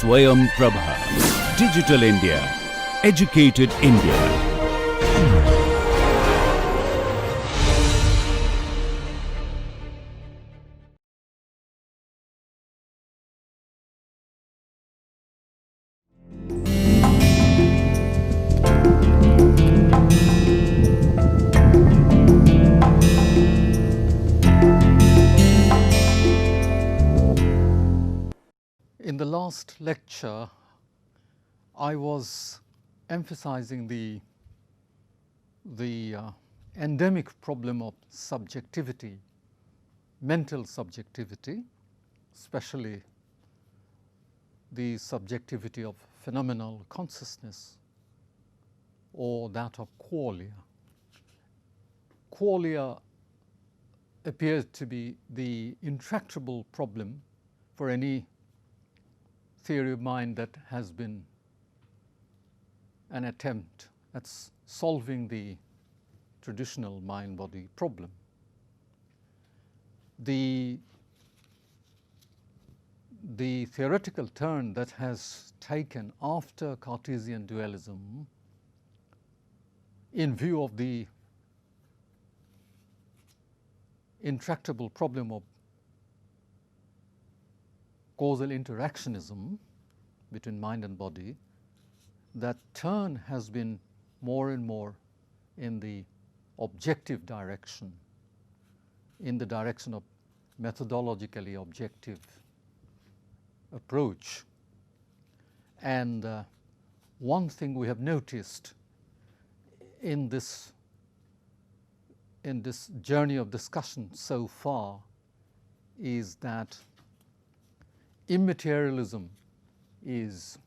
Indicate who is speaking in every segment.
Speaker 1: Swayam Prabha. Digital India. Educated India.
Speaker 2: In the last lecture, I was emphasizing the endemic problem of subjectivity, mental subjectivity, especially the subjectivity of phenomenal consciousness or that of qualia. Qualia appears to be the intractable problem for any theory of mind that has been an attempt at solving the traditional mind-body problem. The theoretical turn that has taken after Cartesian dualism in view of the intractable problem of causal interactionism between mind and body, that turn has been more and more in the objective direction, in the direction of methodologically objective approach. And one thing we have noticed in this journey of discussion so far is that immaterialism is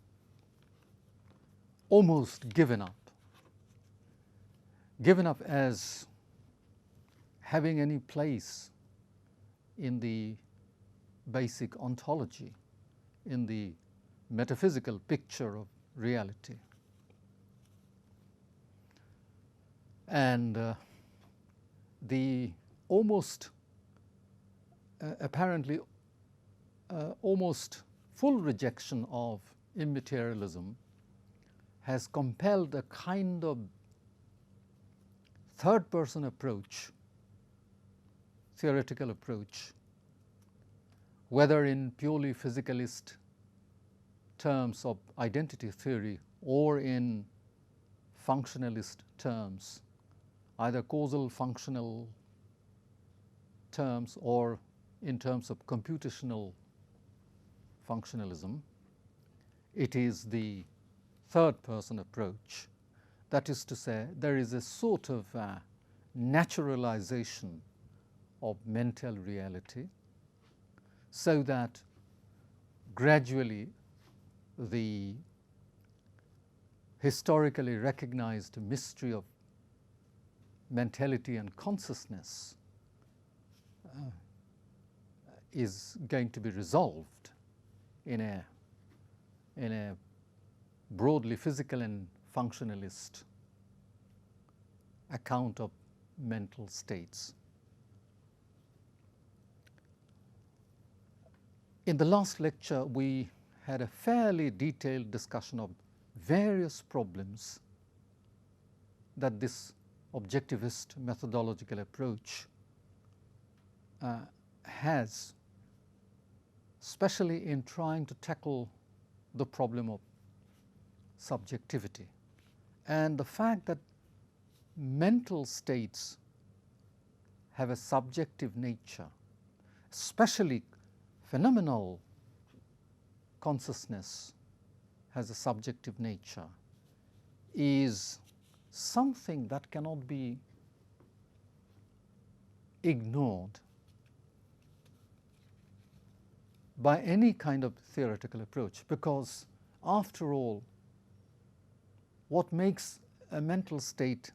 Speaker 2: almost given up as having any place in the basic ontology, in the metaphysical picture of reality. And the almost apparently almost full rejection of immaterialism has compelled a kind of third-person approach, theoretical approach, whether in purely physicalist terms of identity theory or in functionalist terms, either causal functional terms or in terms of computational functionalism. It is the third-person approach. That is to say, there is a sort of naturalization of mental reality, so that gradually the historically recognized mystery of mentality and consciousness is going to be resolved in a broadly physical and functionalist account of mental states. In the last lecture, we had a fairly detailed discussion of various problems that this objectivist methodological approach has, especially in trying to tackle the problem of subjectivity and the fact that mental states have a subjective nature, especially phenomenal consciousness has a subjective nature, is something that cannot be ignored by any kind of theoretical approach, because after all, what makes a mental state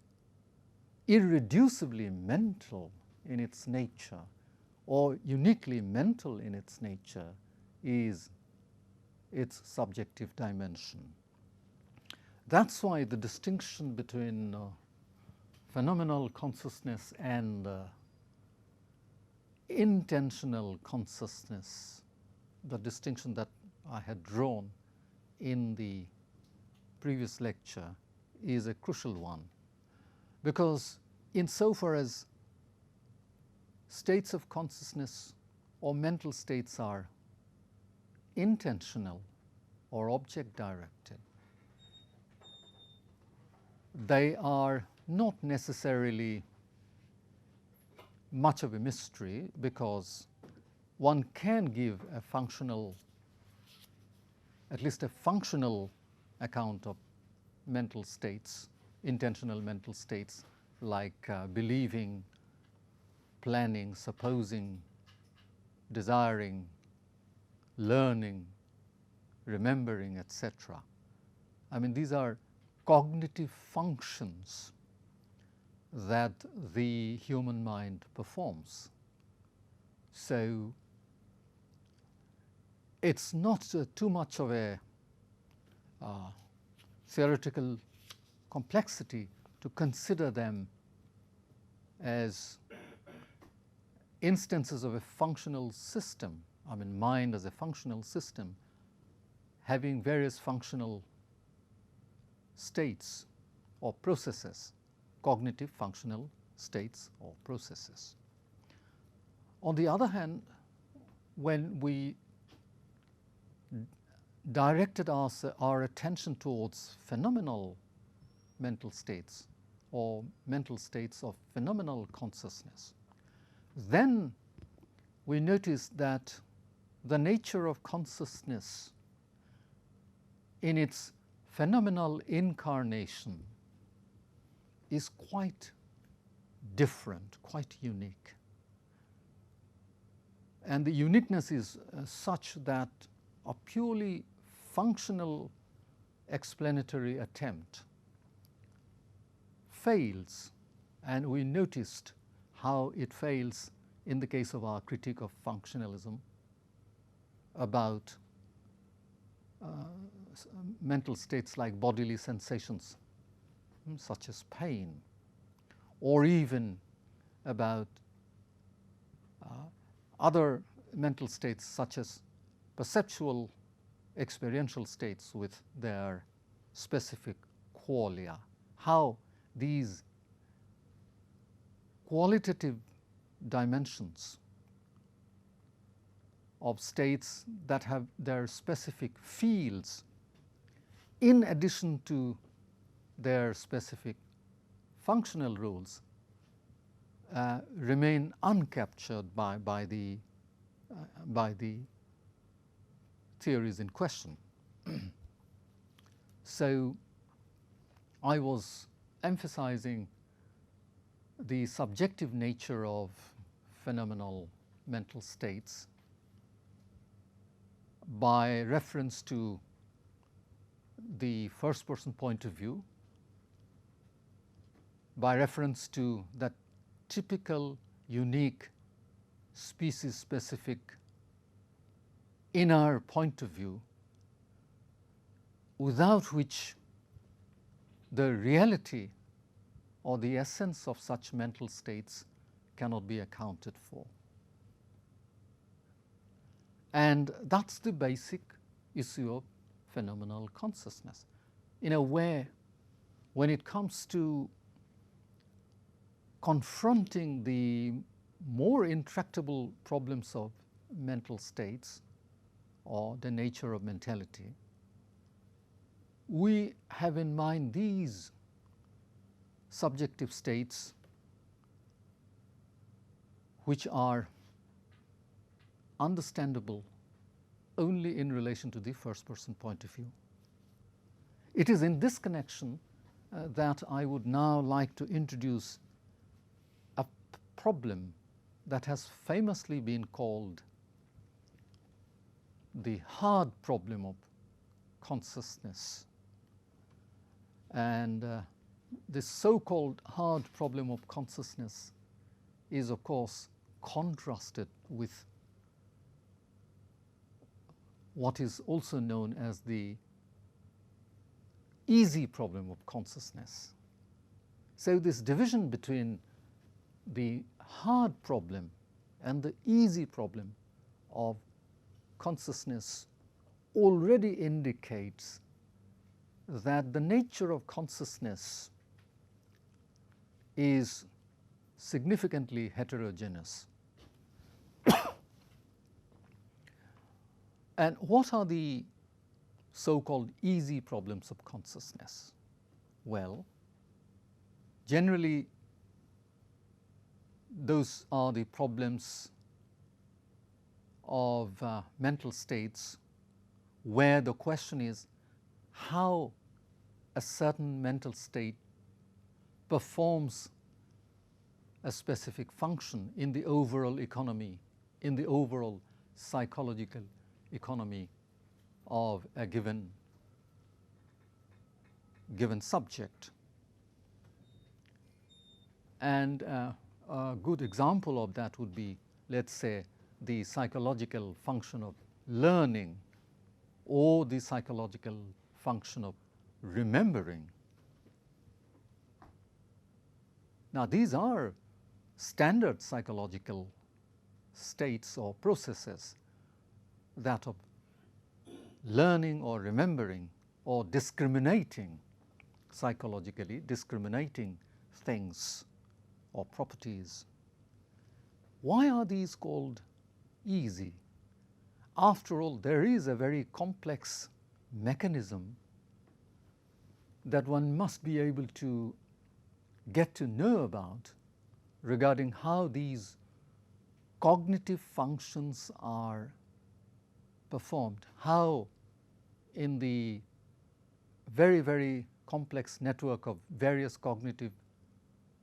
Speaker 2: irreducibly mental in its nature or uniquely mental in its nature is its subjective dimension. That's why the distinction between phenomenal consciousness and intentional consciousness, the distinction that I had drawn in the previous lecture is a crucial one, because insofar as states of consciousness or mental states are intentional or object directed, they are not necessarily much of a mystery, because one can give a functional, at least a functional account of mental states, intentional mental states, like believing, planning, supposing, desiring, learning, remembering, etc. I mean, these are cognitive functions that the human mind performs. So it's not too much of a theoretical complexity to consider them as instances of a functional system. I mean, mind as a functional system having various functional states or processes, cognitive functional states or processes. On the other hand, when we directed our attention towards phenomenal mental states or mental states of phenomenal consciousness, then we noticed that the nature of consciousness in its phenomenal incarnation is quite different, quite unique. And the uniqueness is such that a purely functional explanatory attempt fails, and we noticed how it fails in the case of our critique of functionalism about mental states like bodily sensations, such as pain, or even about other mental states such as perceptual experiential states with their specific qualia, how these qualitative dimensions of states that have their specific fields in addition to their specific functional rules remain uncaptured by the theories in question. So I was emphasizing the subjective nature of phenomenal mental states by reference to the first person point of view, by reference to that typical, unique, species-specific inner point of view, without which the reality or the essence of such mental states cannot be accounted for. And that's the basic issue of phenomenal consciousness. In a way, when it comes to confronting the more intractable problems of mental states or the nature of mentality, we have in mind these subjective states which are understandable only in relation to the first person point of view. It is in this connection that I would now like to introduce a problem that has famously been called the hard problem of consciousness. And this so-called hard problem of consciousness is, of course, contrasted with what is also known as the easy problem of consciousness. So this division between the hard problem and the easy problem of consciousness already indicates that the nature of consciousness is significantly heterogeneous. And what are the so-called easy problems of consciousness? Well, generally, those are the problems of mental states where the question is how a certain mental state performs a specific function in the overall economy, in the overall psychological economy of a given subject. And a good example of that would be, let's say, the psychological function of learning or the psychological function of remembering. Now, these are standard psychological states or processes, that of learning or remembering or discriminating psychologically, discriminating things or properties. Why are these called easy? After all, there is a very complex mechanism that one must be able to get to know about regarding how these cognitive functions are performed, how in the very, very complex network of various cognitive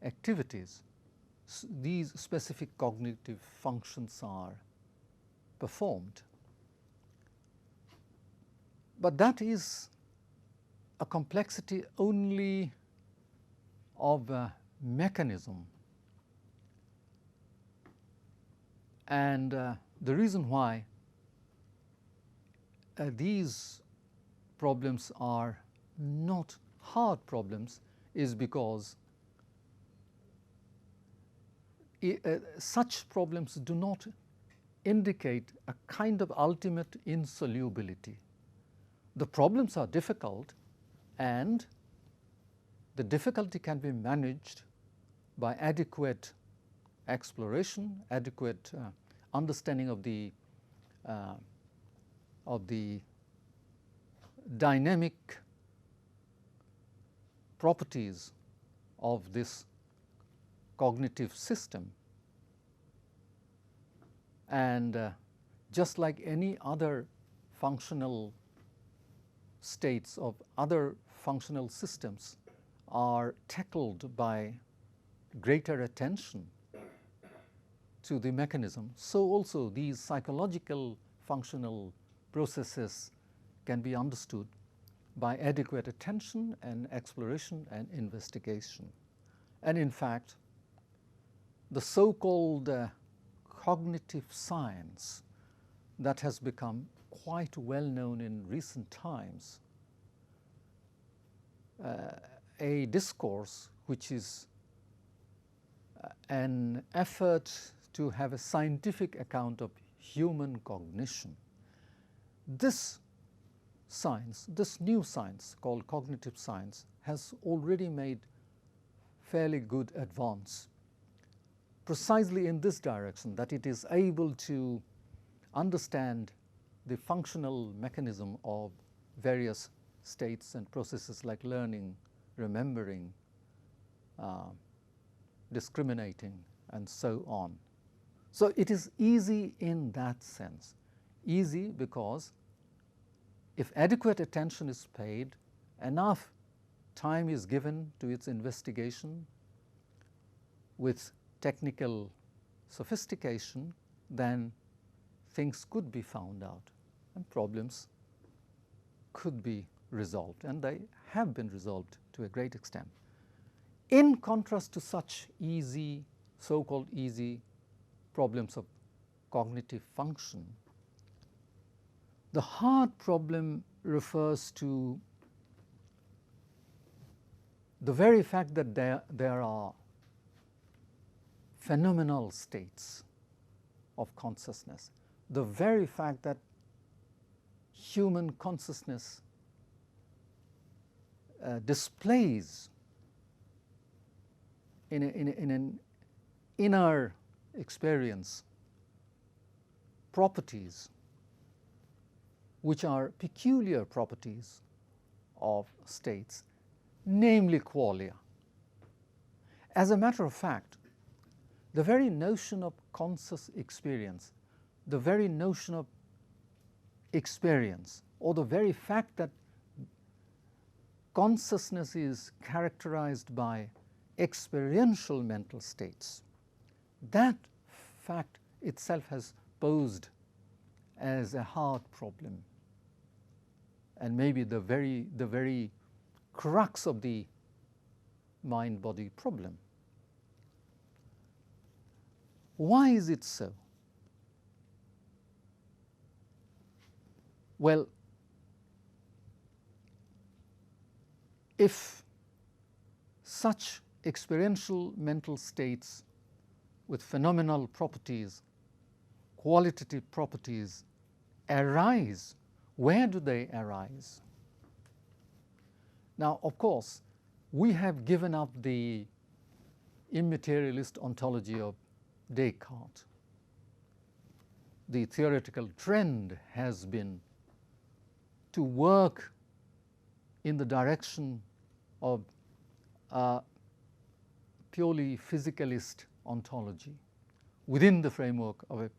Speaker 2: activities, these specific cognitive functions are performed. But that is a complexity only of a mechanism. And the reason why these problems are not hard problems is because such problems do not indicate a kind of ultimate insolubility. The problems are difficult, and the difficulty can be managed by adequate exploration, adequate understanding of the dynamic properties of this cognitive system. And just like any other functional states of other functional systems are tackled by greater attention to the mechanism, so also these psychological functional processes can be understood by adequate attention and exploration and investigation. And in fact, the so-called cognitive science that has become quite well known in recent times, a discourse which is an effort to have a scientific account of human cognition. This science, this new science called cognitive science, has already made fairly good advance precisely in this direction, that it is able to understand the functional mechanism of various states and processes like learning, remembering, discriminating, and so on. So it is easy in that sense. Easy because if adequate attention is paid, enough time is given to its investigation with technical sophistication, then things could be found out and problems could be resolved, and they have been resolved to a great extent. In contrast to such easy, so-called easy problems of cognitive function, the hard problem refers to the very fact that there are phenomenal states of consciousness, the very fact that human consciousness displays in an inner experience properties which are peculiar properties of states, namely qualia. As a matter of fact, the very notion of conscious experience, the very notion of experience, or the very fact that consciousness is characterized by experiential mental states, that fact itself has posed as a hard problem, and maybe the very crux of the mind-body problem. Why is it so? Well, if such experiential mental states with phenomenal properties, qualitative properties arise, where do they arise? Now, of course, we have given up the immaterialist ontology of Descartes. The theoretical trend has been to work in the direction of a purely physicalist ontology, within the framework of a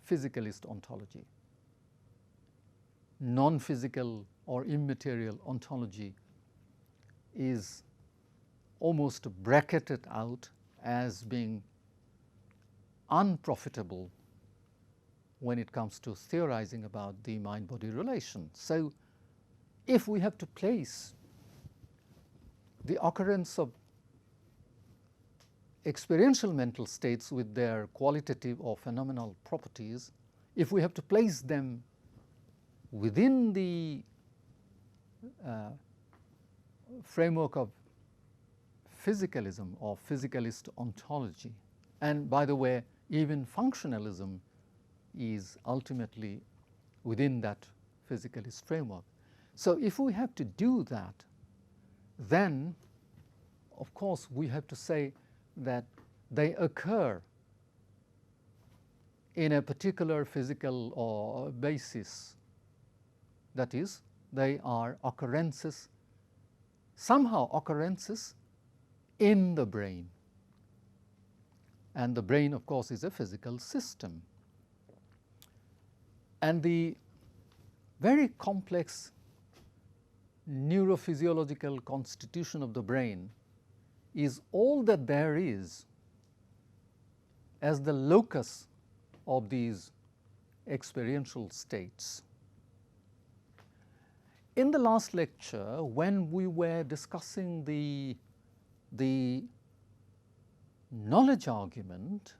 Speaker 2: physicalist ontology. Non-physical or immaterial ontology is almost bracketed out as being unprofitable when it comes to theorizing about the mind-body relation. So if we have to place the occurrence of experiential mental states with their qualitative or phenomenal properties, if we have to place them within the framework of physicalism or physicalist ontology, and by the way, even functionalism is ultimately within that physicalist framework. So if we have to do that, then of course we have to say that they occur in a particular physical or basis. That is, they are occurrences, somehow occurrences in the brain. And the brain, of course, is a physical system. And the very complex neurophysiological constitution of the brain is all that there is as the locus of these experiential states. In the last lecture, when we were discussing the knowledge argument,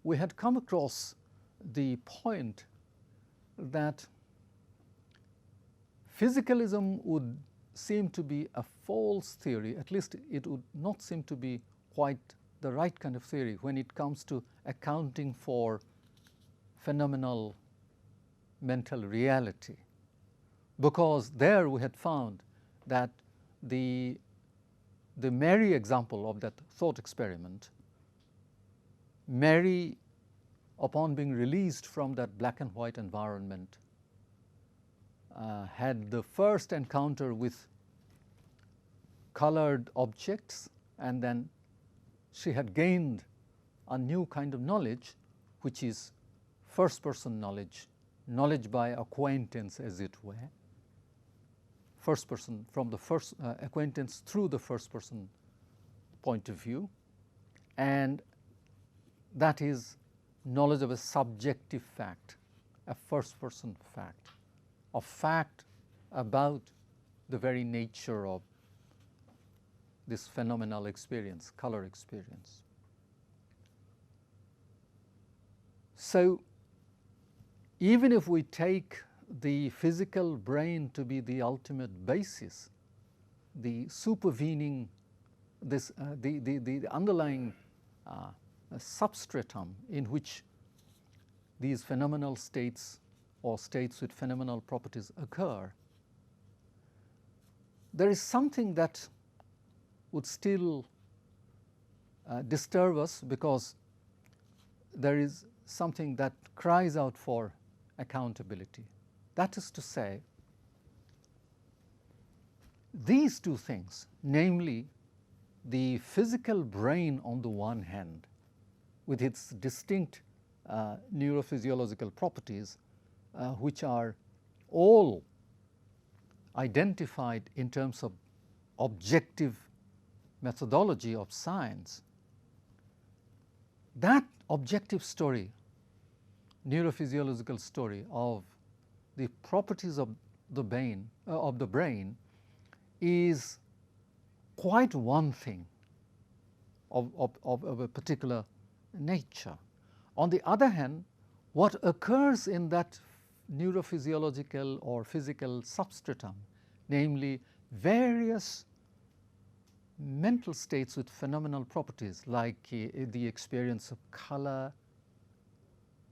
Speaker 2: we had come across the point that physicalism would seem to be a false theory, at least it would not seem to be quite the right kind of theory when it comes to accounting for phenomenal mental reality. Because there we had found that the Mary example of that thought experiment, Mary, upon being released from that black and white environment, had the first encounter with colored objects, and then she had gained a new kind of knowledge, which is first-person knowledge, knowledge by acquaintance, as it were. First person, from the first acquaintance through the first person point of view, and that is knowledge of a subjective fact, a first person fact, a fact about the very nature of this phenomenal experience, color experience. So even if we take the physical brain to be the ultimate basis, the supervening, this, the underlying substratum in which these phenomenal states or states with phenomenal properties occur, there is something that would still disturb us, because there is something that cries out for accountability. That is to say, these two things, namely the physical brain on the one hand, with its distinct neurophysiological properties, which are all identified in terms of objective methodology of science, that objective story, neurophysiological story of the properties of the brain is quite one thing of a particular nature. On the other hand, what occurs in that neurophysiological or physical substratum, namely various mental states with phenomenal properties, like the experience of color,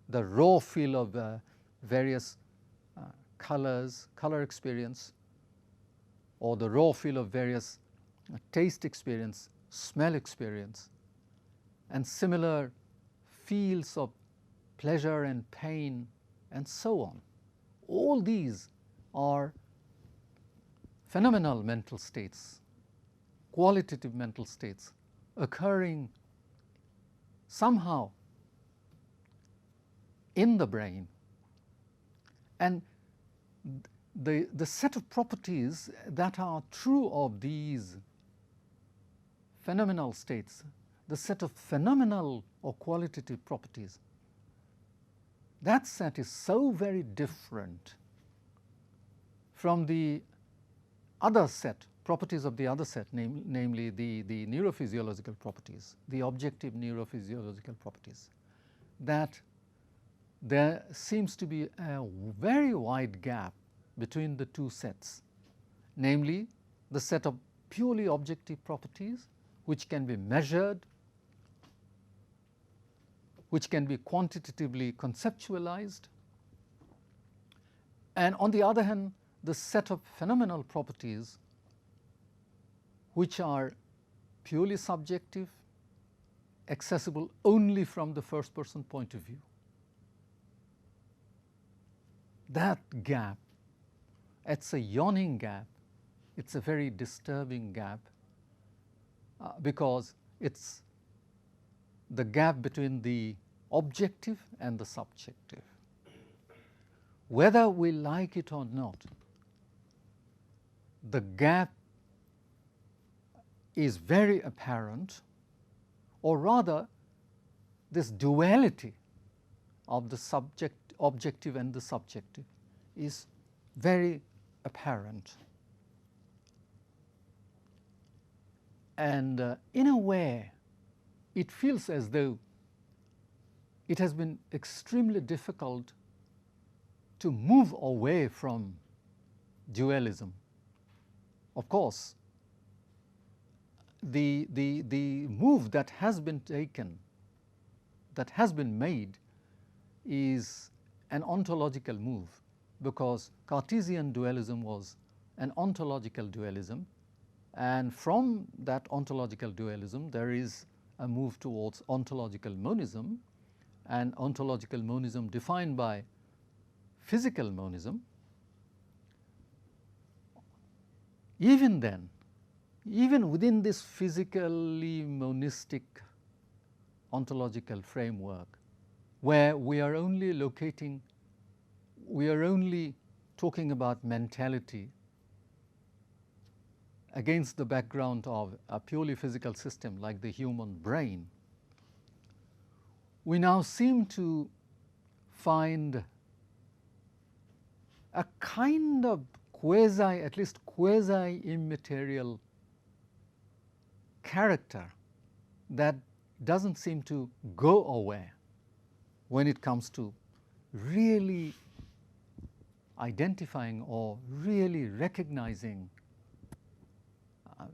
Speaker 2: the raw feel of various color experience, or the raw feel of various taste experience, smell experience, and similar feels of pleasure and pain, and so on. All these are phenomenal mental states, qualitative mental states, occurring somehow in the brain. And the set of properties that are true of these phenomenal states, the set of phenomenal or qualitative properties, that set is so very different from the other set, properties of the other set, namely the neurophysiological properties, the objective neurophysiological properties, that there seems to be a very wide gap between the two sets, namely the set of purely objective properties, which can be measured, which can be quantitatively conceptualized, and on the other hand, the set of phenomenal properties which are purely subjective, accessible only from the first person point of view. That gap, it's a yawning gap, it's a very disturbing gap, because it's the gap between the objective and the subjective. Whether we like it or not, the gap is very apparent, or rather this duality of the objective and the subjective is very apparent. And in a way, it feels as though it has been extremely difficult to move away from dualism. Of course, the move that has been taken, that has been made, is an ontological move, because Cartesian dualism was an ontological dualism, and from that ontological dualism there is a move towards ontological monism, and ontological monism defined by physical monism. Even then, even within this physically monistic ontological framework, where we are only talking about mentality against the background of a purely physical system like the human brain, we now seem to find a kind of at least quasi-immaterial character that doesn't seem to go away when it comes to really identifying or really recognizing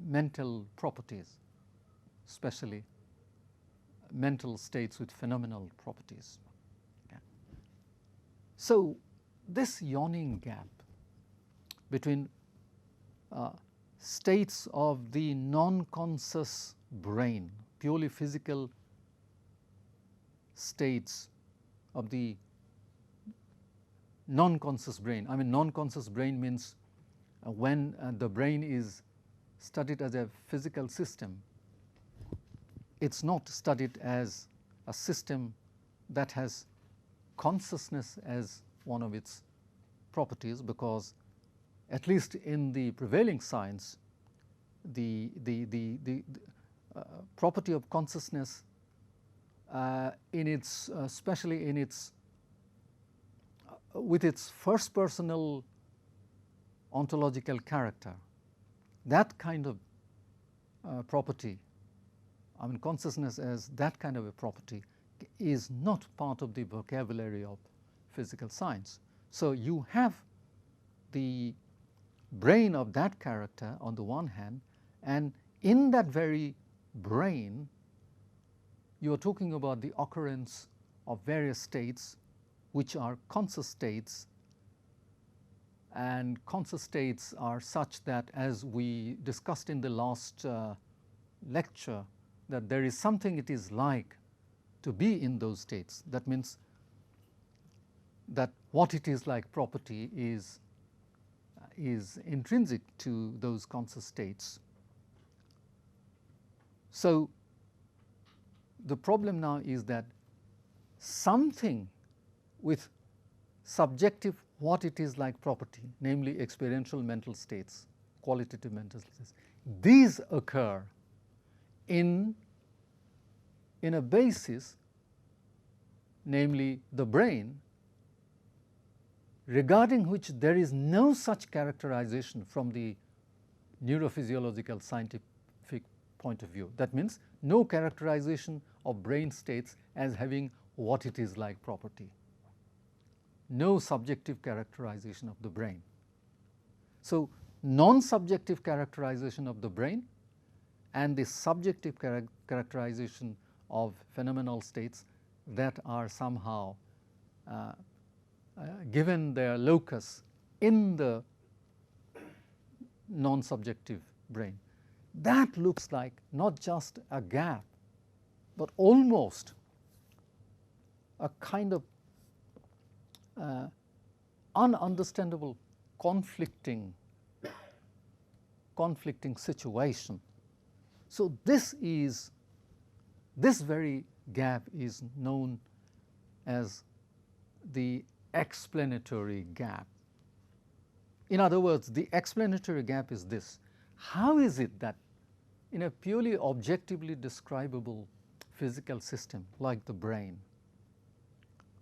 Speaker 2: mental properties, especially mental states with phenomenal properties. Okay. So this yawning gap between states of the non-conscious brain, purely physical states of the non-conscious brain. I mean, non-conscious brain means when the brain is studied as a physical system, it's not studied as a system that has consciousness as one of its properties, because at least in the prevailing science, the property of consciousness in its especially in its with its first personal ontological character, that kind of property, I mean consciousness as that kind of a property, is not part of the vocabulary of physical science. So you have the brain of that character on the one hand, and in that very brain you are talking about the occurrence of various states which are conscious states, and conscious states are such that, as we discussed in the last lecture, that there is something it is like to be in those states. That means that what it is like property is intrinsic to those conscious states. So the problem now is that something with subjective what it is like property, namely experiential mental states, qualitative mental states, these occur in a basis, namely the brain, regarding which there is no such characterization from the neurophysiological scientific point of view. That means no characterization of brain states as having what it is like property, no subjective characterization of the brain. So non-subjective characterization of the brain and the subjective characterization of phenomenal states that are somehow given their locus in the non-subjective brain. That looks like not just a gap, but almost a kind of ununderstandable conflicting situation. So this very gap is known as the explanatory gap. In other words, the explanatory gap is this: how is it that in a purely objectively describable physical system like the brain,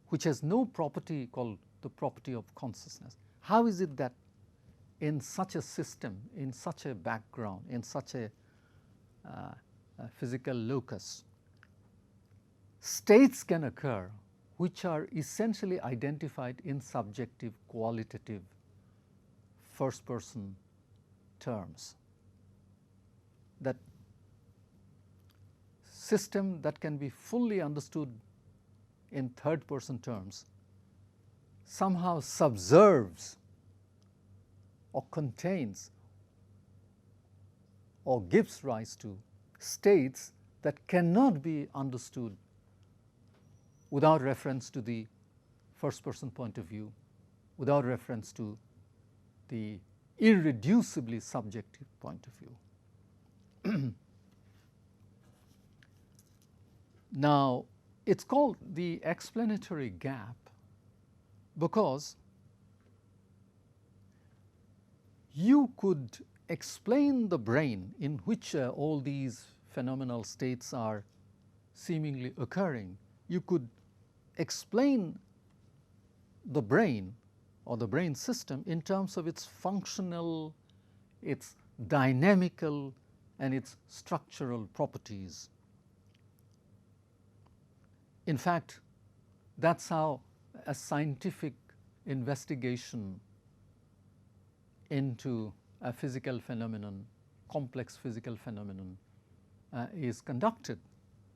Speaker 2: which has no property called the property of consciousness, how is it that in such a system, in such a background, in such a physical locus, states can occur which are essentially identified in subjective, qualitative, first-person terms? That system that can be fully understood in third-person terms somehow subserves or contains or gives rise to states that cannot be understood without reference to the first-person point of view, without reference to the irreducibly subjective point of view. Now, it's called the explanatory gap because you could explain the brain in which all these phenomenal states are seemingly occurring. You could explain the brain or the brain system in terms of its functional, its dynamical, and its structural properties. In fact, that's how a scientific investigation into a physical phenomenon, complex physical phenomenon, is conducted,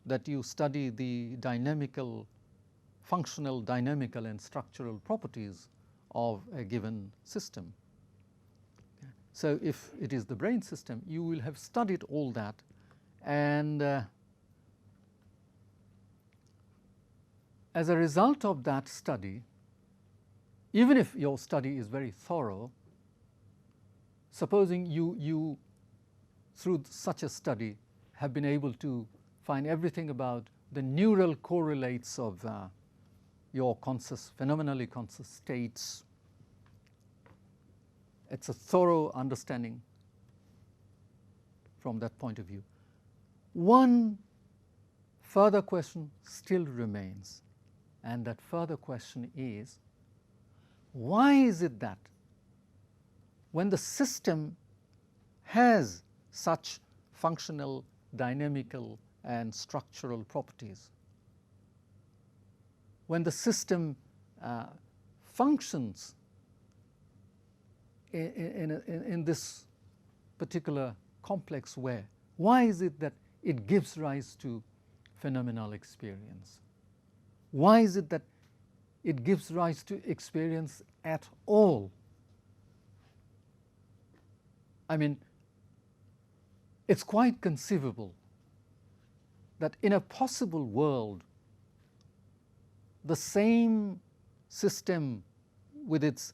Speaker 2: that you study the dynamical, functional, dynamical and structural properties of a given system. So if it is the brain system, you will have studied all that, and as a result of that study, even if your study is very thorough, supposing you through such a study have been able to find everything about the neural correlates of your phenomenally conscious states, it's a thorough understanding from that point of view. One further question still remains, and that further question is, why is it that when the system has such functional, dynamical, and structural properties, when the system functions in this particular complex way, why is it that it gives rise to phenomenal experience? Why is it that it gives rise to experience at all? I mean, it's quite conceivable that in a possible world, the same system with its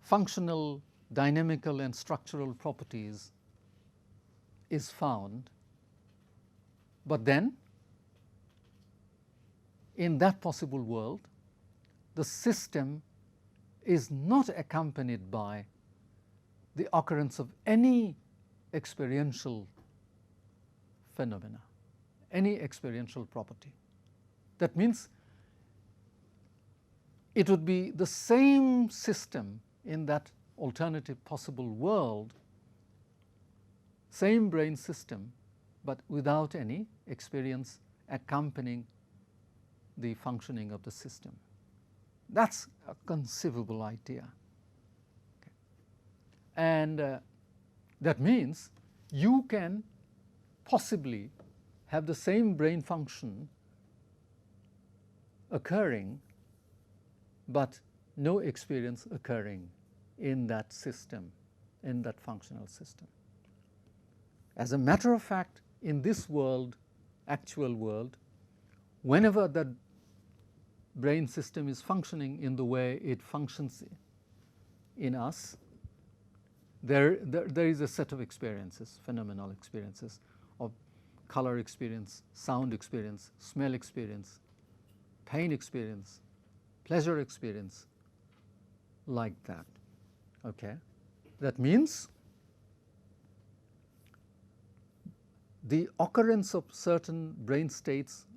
Speaker 2: functional, dynamical, and structural properties is found, but then in that possible world, the system is not accompanied by the occurrence of any experiential phenomena, any experiential property. That means it would be the same system in that alternative possible world, same brain system, but without any experience accompanying the functioning of the system. That's a conceivable idea. Okay. And that means you can possibly have the same brain function occurring, but no experience occurring in that system, in that functional system. As a matter of fact, in this world, actual world, whenever the brain system is functioning in the way it functions in us, there is a set of experiences, phenomenal experiences of color experience, sound experience, smell experience, pain experience, pleasure experience, like that. Okay? That means the occurrence of certain brain states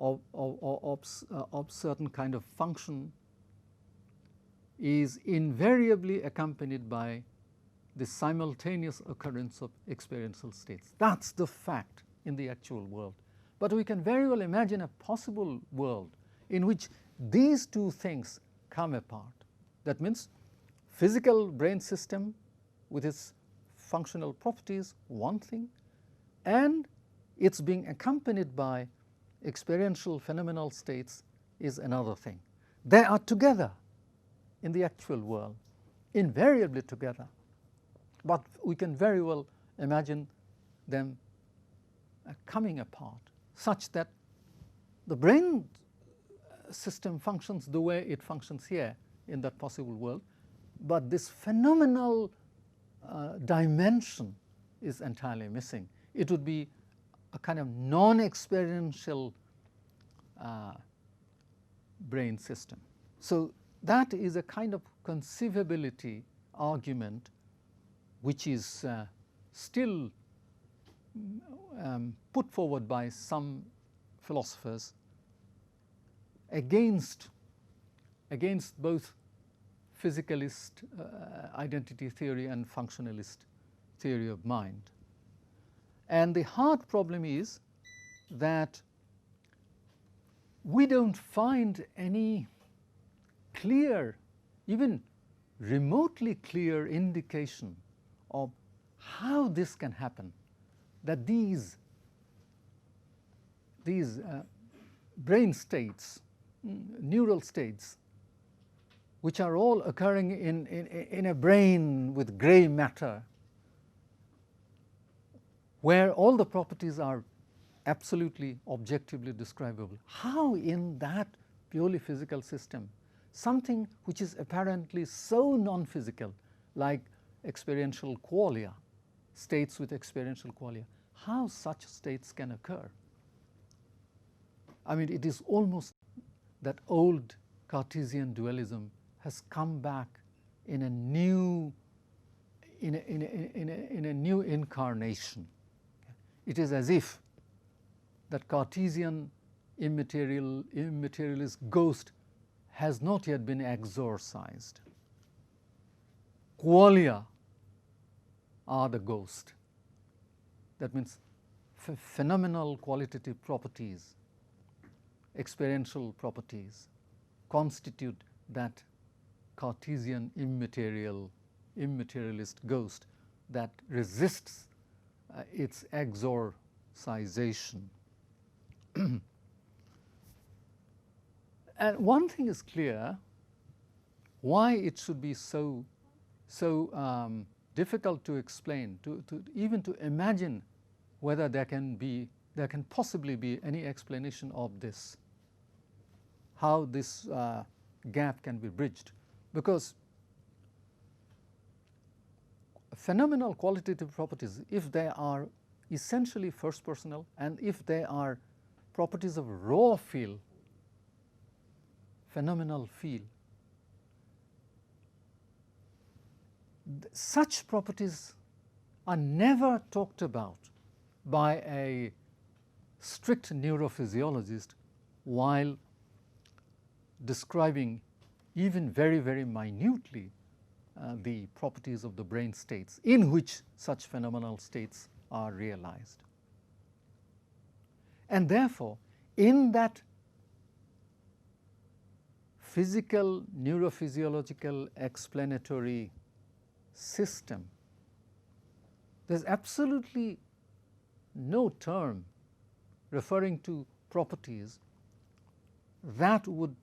Speaker 2: of certain kind of function is invariably accompanied by the simultaneous occurrence of experiential states. That's the fact in the actual world. But we can very well imagine a possible world in which these two things come apart. That means physical brain system with its functional properties, one thing, and it's being accompanied by experiential phenomenal states is another thing. They are together in the actual world, invariably together. But we can very well imagine them coming apart, such that the brain system functions the way it functions here in that possible world, but this phenomenal dimension is entirely missing. It would be a kind of non-experiential brain system. So that is a kind of conceivability argument which is still put forward by some philosophers against both physicalist identity theory and functionalist theory of mind. And the hard problem is that we don't find any clear, even remotely clear indication of how this can happen, that these brain states, neural states, which are all occurring in a brain with grey matter, where all the properties are absolutely objectively describable. How in that purely physical system, something which is apparently so non-physical, like experiential qualia, states with experiential qualia, how such states can occur? I mean, it is almost that old Cartesian dualism has come back in a new, in a new incarnation. It is as if that Cartesian immaterialist ghost has not yet been exorcised. Qualia are the ghost. That means phenomenal qualitative properties, experiential properties constitute that Cartesian immaterialist ghost that resists its exorcisation. And one thing is clear, why it should be so difficult to explain, even to imagine whether there can possibly be any explanation of this, how this gap can be bridged, because phenomenal qualitative properties, if they are essentially first personal and if they are properties of raw feel, phenomenal feel, such properties are never talked about by a strict neurophysiologist while describing even very, very minutely the properties of the brain states in which such phenomenal states are realized. And therefore, in that physical, neurophysiological, explanatory system, there's absolutely no term referring to properties that would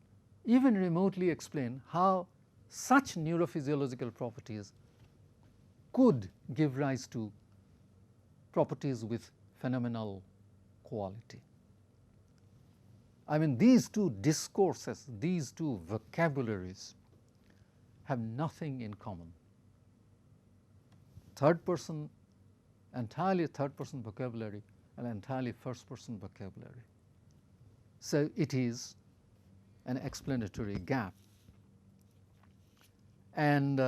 Speaker 2: even remotely explain how such neurophysiological properties could give rise to properties with phenomenal quality. I mean, these two discourses, these two vocabularies have nothing in common. Third person, entirely third person vocabulary, and entirely first person vocabulary. So it is an explanatory gap. And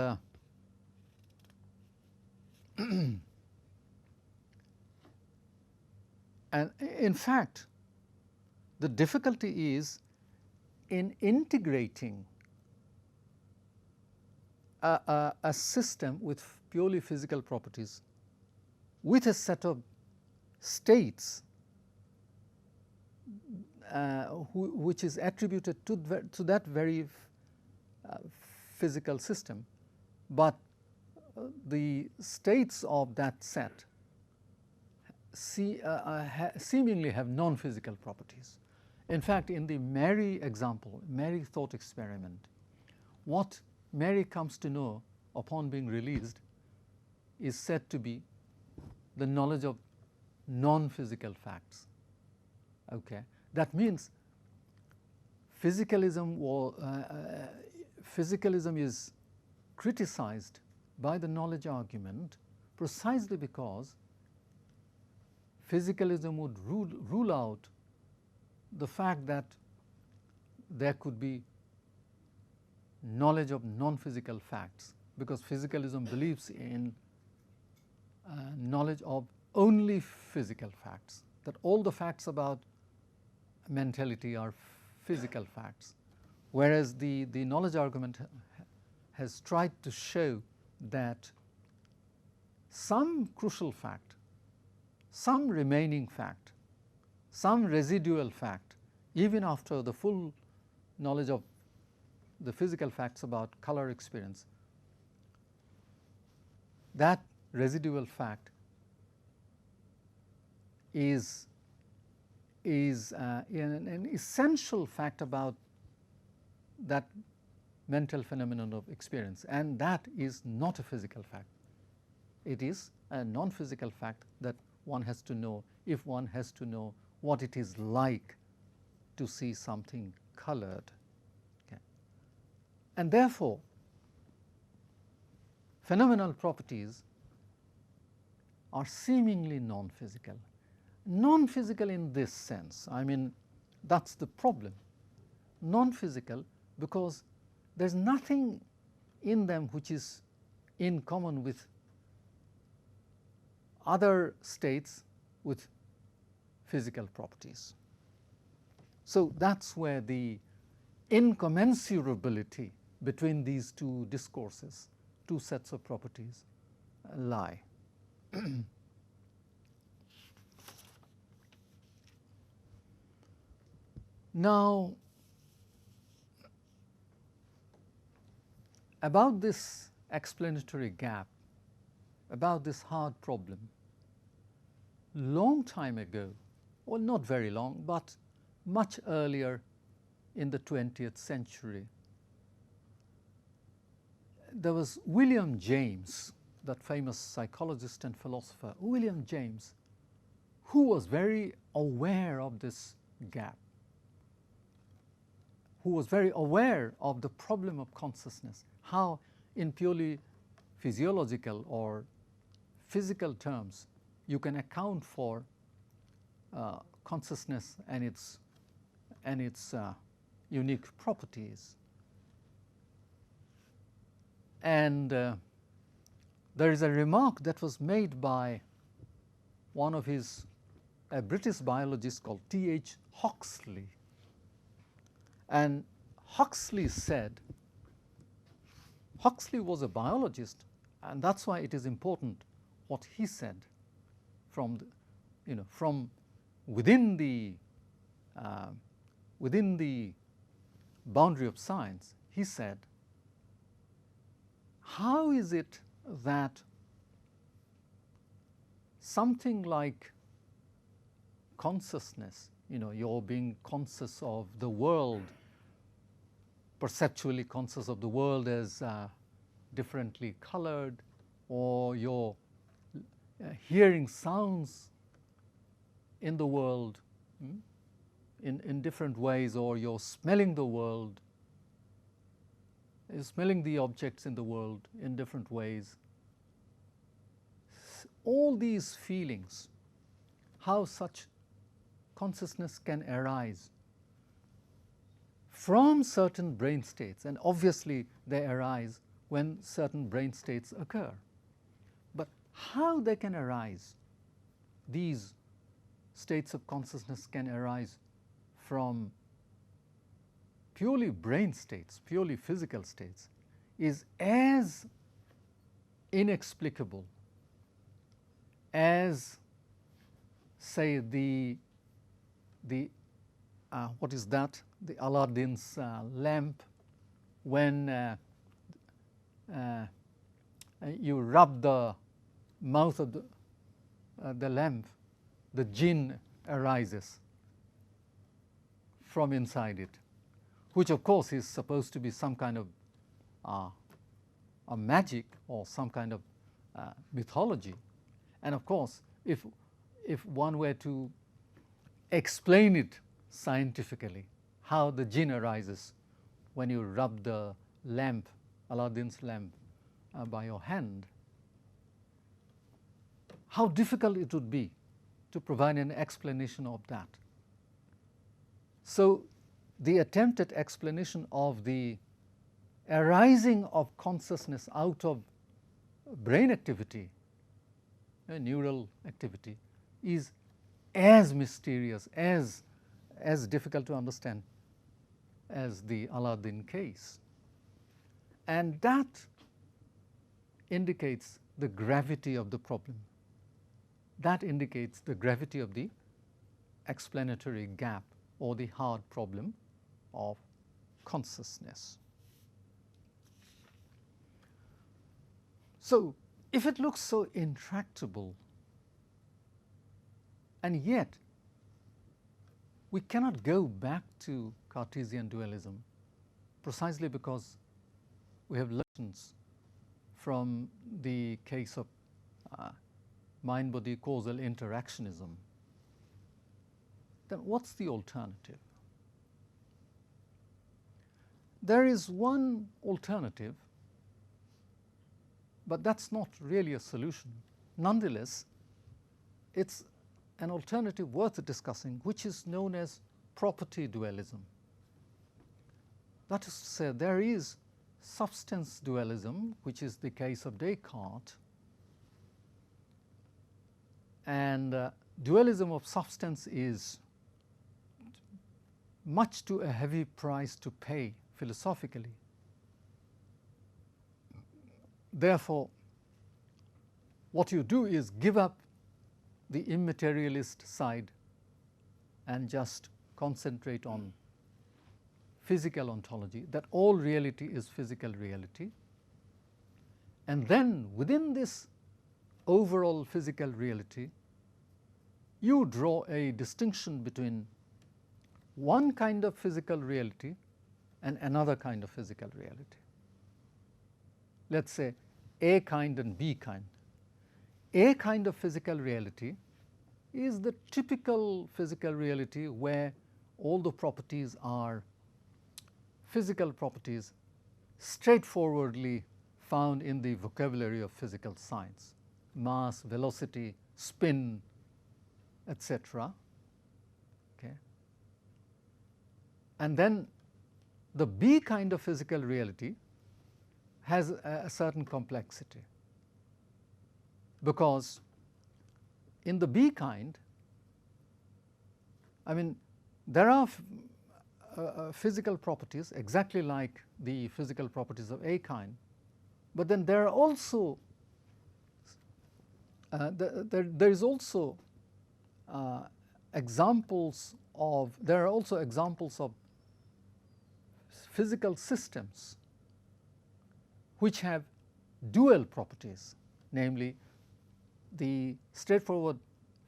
Speaker 2: and in fact, the difficulty is in integrating a system with purely physical properties with a set of states which is attributed to that very physical system, but the states of that set seemingly have non-physical properties. In fact, in the Mary example, Mary thought experiment, what Mary comes to know upon being released is said to be the knowledge of non-physical facts. Okay, that means physicalism is criticized by the knowledge argument precisely because physicalism would rule out the fact that there could be knowledge of non-physical facts, because physicalism believes in knowledge of only physical facts, that all the facts about mentality are physical facts, whereas the knowledge argument has tried to show that some crucial fact, some remaining fact, some residual fact, even after the full knowledge of the physical facts about color experience, that residual fact is an essential fact about that mental phenomenon of experience, and that is not a physical fact. It is a non-physical fact that one has to know if one has to know what it is like to see something colored. Okay. And therefore, phenomenal properties are seemingly non-physical. Non-physical in this sense, I mean, that's the problem. Non-physical because there's nothing in them which is in common with other states with physical properties. So that's where the incommensurability between these two discourses, two sets of properties, lie. Now, about this explanatory gap, about this hard problem, long time ago, well, not very long, but much earlier in the 20th century, there was William James, that famous psychologist and philosopher, William James, who was very aware of this gap, who was very aware of the problem of consciousness, how in purely physiological or physical terms you can account for consciousness and its unique properties. And there is a remark that was made by one of a British biologist called T.H. Huxley. And Huxley said, Huxley was a biologist, and that's why it is important what he said from within the boundary of science. He said, how is it that something like consciousness, you're being conscious of the world, perceptually conscious of the world as differently colored, or you're hearing sounds in the world in different ways, or you're smelling the world, smelling the objects in the world in different ways. All these feelings, how such consciousness can arise from certain brain states, and obviously they arise when certain brain states occur. But how they can arise, these states of consciousness can arise from purely brain states, purely physical states, is as inexplicable as, say, what is that? The Aladdin's lamp, when you rub the mouth of the lamp, the jinn arises from inside it, which of course is supposed to be some kind of a magic or some kind of mythology. And of course, if one were to explain it scientifically, how the jinn arises when you rub the lamp, Aladdin's lamp, by your hand, how difficult it would be to provide an explanation of that. So the attempted explanation of the arising of consciousness out of brain activity, neural activity, is as mysterious, as difficult to understand as the Aladdin case. And that indicates the gravity of the problem. That indicates the gravity of the explanatory gap or the hard problem of consciousness. So, if it looks so intractable, and yet we cannot go back to Cartesian dualism precisely because we have lessons from the case of mind-body causal interactionism, then what's the alternative? There is one alternative, but that's not really a solution. Nonetheless, it's an alternative worth discussing, which is known as property dualism. That is to say, there is substance dualism, which is the case of Descartes, and dualism of substance is much too a heavy price to pay philosophically. Therefore, what you do is give up the immaterialist side and just concentrate on physical ontology, that all reality is physical reality. And then within this overall physical reality, you draw a distinction between one kind of physical reality and another kind of physical reality. Let's say A kind and B kind. A kind of physical reality is the typical physical reality where all the properties are physical properties straightforwardly found in the vocabulary of physical science: mass, velocity, spin, etc. Okay. And then the B kind of physical reality has a certain complexity, because in the B kind, I mean, there are physical properties exactly like the physical properties of A kind, but then there are also there is also examples of physical systems which have dual properties, namely the straightforward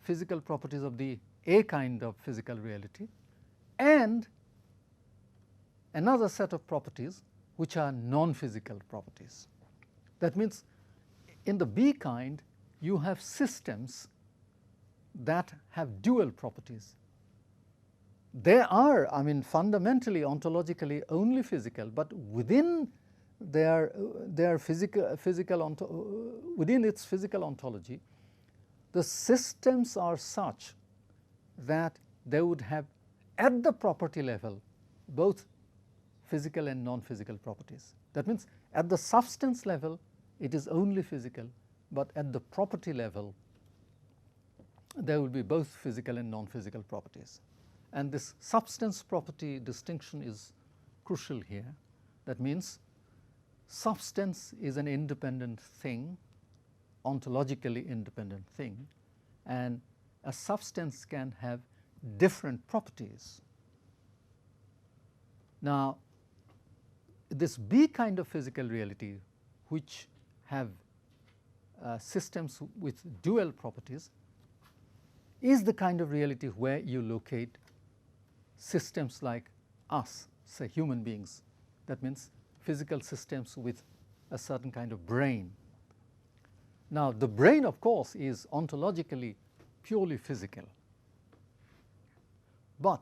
Speaker 2: physical properties of the A kind of physical reality and another set of properties which are non-physical properties. That means in the B kind you have systems that have dual properties. They are, I mean, fundamentally, ontologically only physical, but within their within its physical ontology, the systems are such that they would have at the property level both physical and non-physical properties. That means at the substance level it is only physical, but at the property level there will be both physical and non-physical properties. And this substance property distinction is crucial here. That means substance is an independent thing, ontologically independent thing, and a substance can have different properties. Now, this B kind of physical reality, which have systems with dual properties, is the kind of reality where you locate systems like us, say human beings. That means physical systems with a certain kind of brain. Now, the brain, of course, is ontologically purely physical, but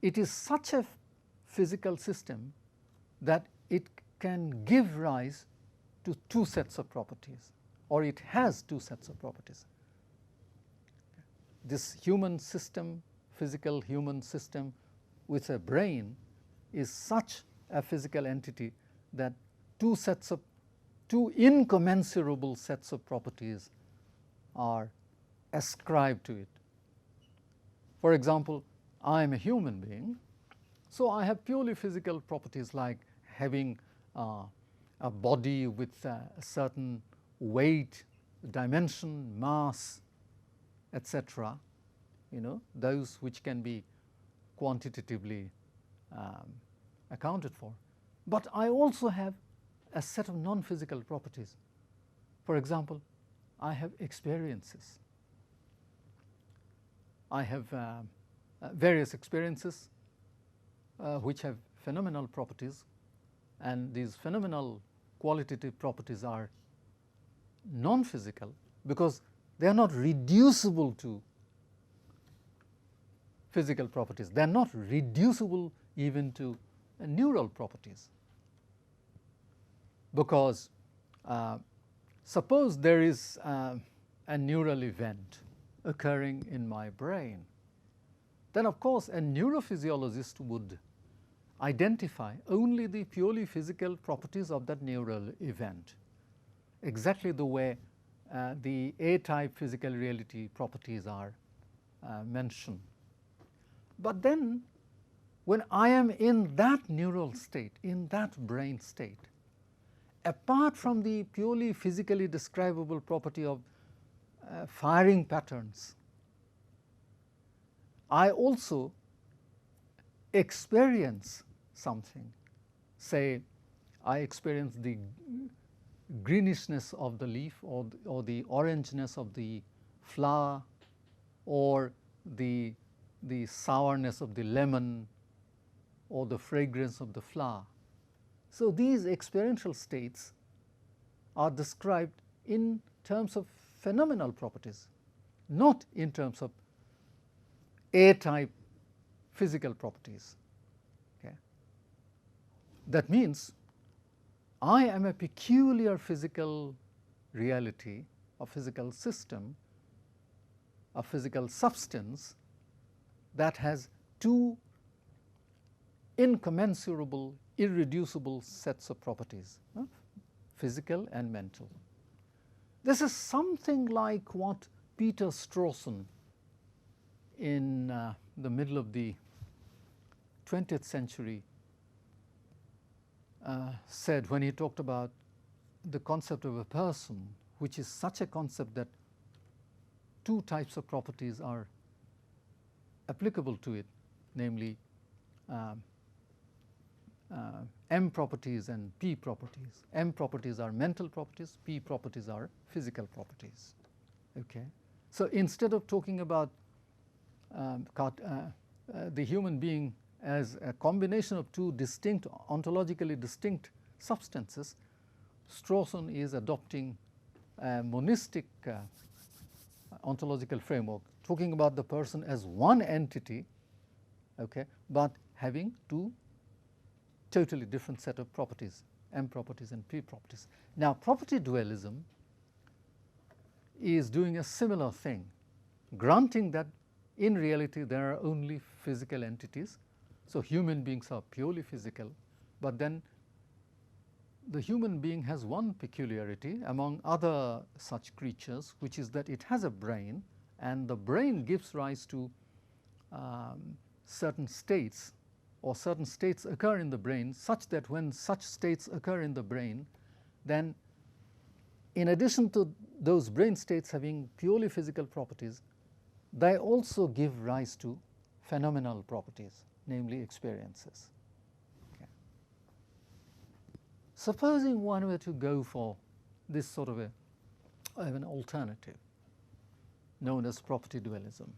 Speaker 2: it is such a physical system that it can give rise to two sets of properties, or it has two sets of properties. This human system, physical human system with a brain, is such a physical entity that two incommensurable sets of properties are ascribed to it. For example, I am a human being, so I have purely physical properties like having a body with a certain weight, dimension, mass, etc. You know, those which can be quantitatively accounted for. But I also have a set of non-physical properties. For example, I have experiences. I have various experiences which have phenomenal properties, and these phenomenal qualitative properties are non-physical because they are not reducible to physical properties. They are not reducible even to neural properties, because suppose there is a neural event occurring in my brain, then of course a neurophysiologist would identify only the purely physical properties of that neural event, exactly the way the A-type physical reality properties are mentioned. But then when I am in that neural state, in that brain state, apart from the purely physically describable property of firing patterns, I also experience something. Say, I experience the greenishness of the leaf, or the orangeness of the flower, or the sourness of the lemon, or the fragrance of the flower. So these experiential states are described in terms of phenomenal properties, not in terms of A-type physical properties. Okay. That means I am a peculiar physical reality, a physical system, a physical substance that has two incommensurable, irreducible sets of properties, physical and mental. This is something like what Peter Strawson in the middle of the 20th century said when he talked about the concept of a person, which is such a concept that two types of properties are applicable to it, namely M properties and P properties. M properties are mental properties, P properties are physical properties. Okay? So instead of talking about the human being as a combination of two distinct, ontologically distinct substances, Strawson is adopting a monistic ontological framework, talking about the person as one entity, okay, but having two totally different set of properties, M properties and P properties. Now, property dualism is doing a similar thing, granting that in reality there are only physical entities. So human beings are purely physical, but then the human being has one peculiarity among other such creatures, which is that it has a brain, and the brain gives rise to certain states, or certain states occur in the brain, such that when such states occur in the brain, then in addition to those brain states having purely physical properties, they also give rise to phenomenal properties, namely experiences. Okay. Supposing one were to go for this sort of an alternative known as property dualism.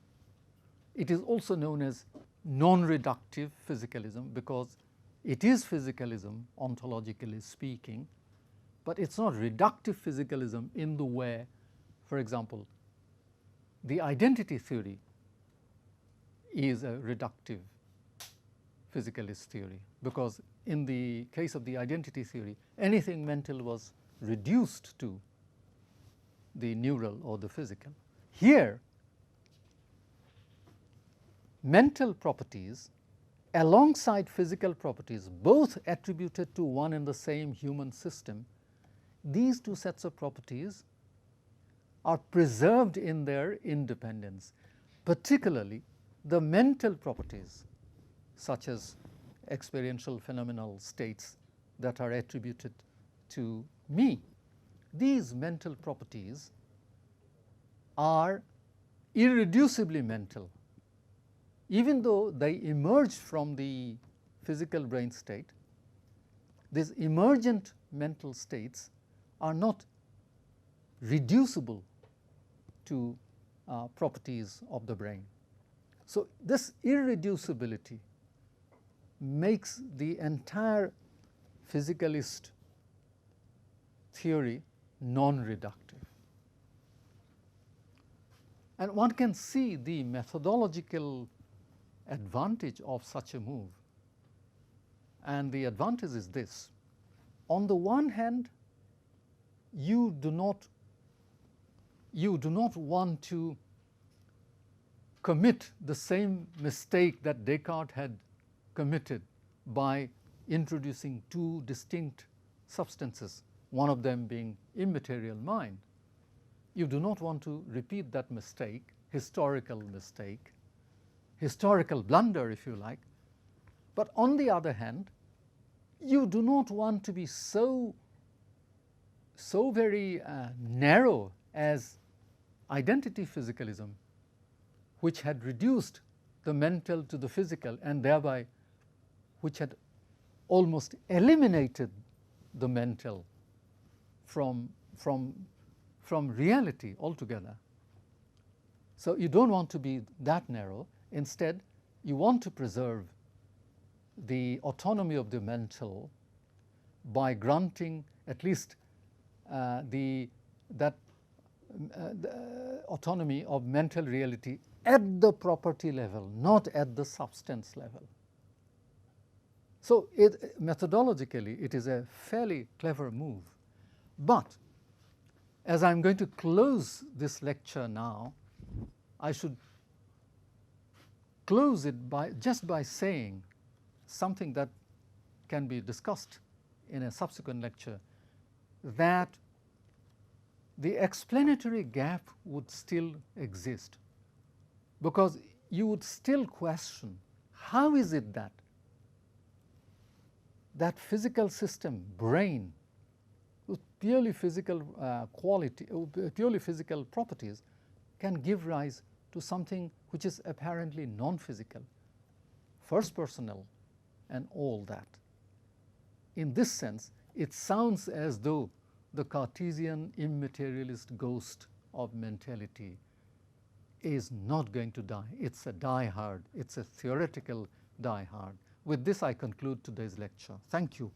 Speaker 2: It is also known as non-reductive physicalism because it is physicalism, ontologically speaking, but it's not reductive physicalism in the way, for example, the identity theory is a reductive physicalist theory, because in the case of the identity theory, anything mental was reduced to the neural or the physical. Here, mental properties alongside physical properties, both attributed to one and the same human system, these two sets of properties are preserved in their independence, particularly the mental properties such as experiential phenomenal states that are attributed to me. These mental properties are irreducibly mental, even though they emerge from the physical brain state. These emergent mental states are not reducible to properties of the brain. So this irreducibility makes the entire physicalist theory non-reductive. And one can see the methodological advantage of such a move. And the advantage is this. On the one hand, you do not want to commit the same mistake that Descartes had committed by introducing two distinct substances, one of them being immaterial mind. You do not want to repeat that mistake, historical blunder, if you like. But on the other hand, you do not want to be so very narrow as identity physicalism, which had reduced the mental to the physical and thereby which had almost eliminated the mental from reality altogether. So you don't want to be that narrow. Instead, you want to preserve the autonomy of the mental by granting at least the autonomy of mental reality at the property level, not at the substance level. So methodologically, it is a fairly clever move. But as I'm going to close this lecture now, I should close it just by saying something that can be discussed in a subsequent lecture, that the explanatory gap would still exist, because you would still question, how is it that physical system, brain, with purely physical purely physical properties, can give rise to something which is apparently non-physical, first-personal, and all that. In this sense, it sounds as though the Cartesian immaterialist ghost of mentality is not going to die. It's a die-hard. It's a theoretical die-hard. With this, I conclude today's lecture. Thank you.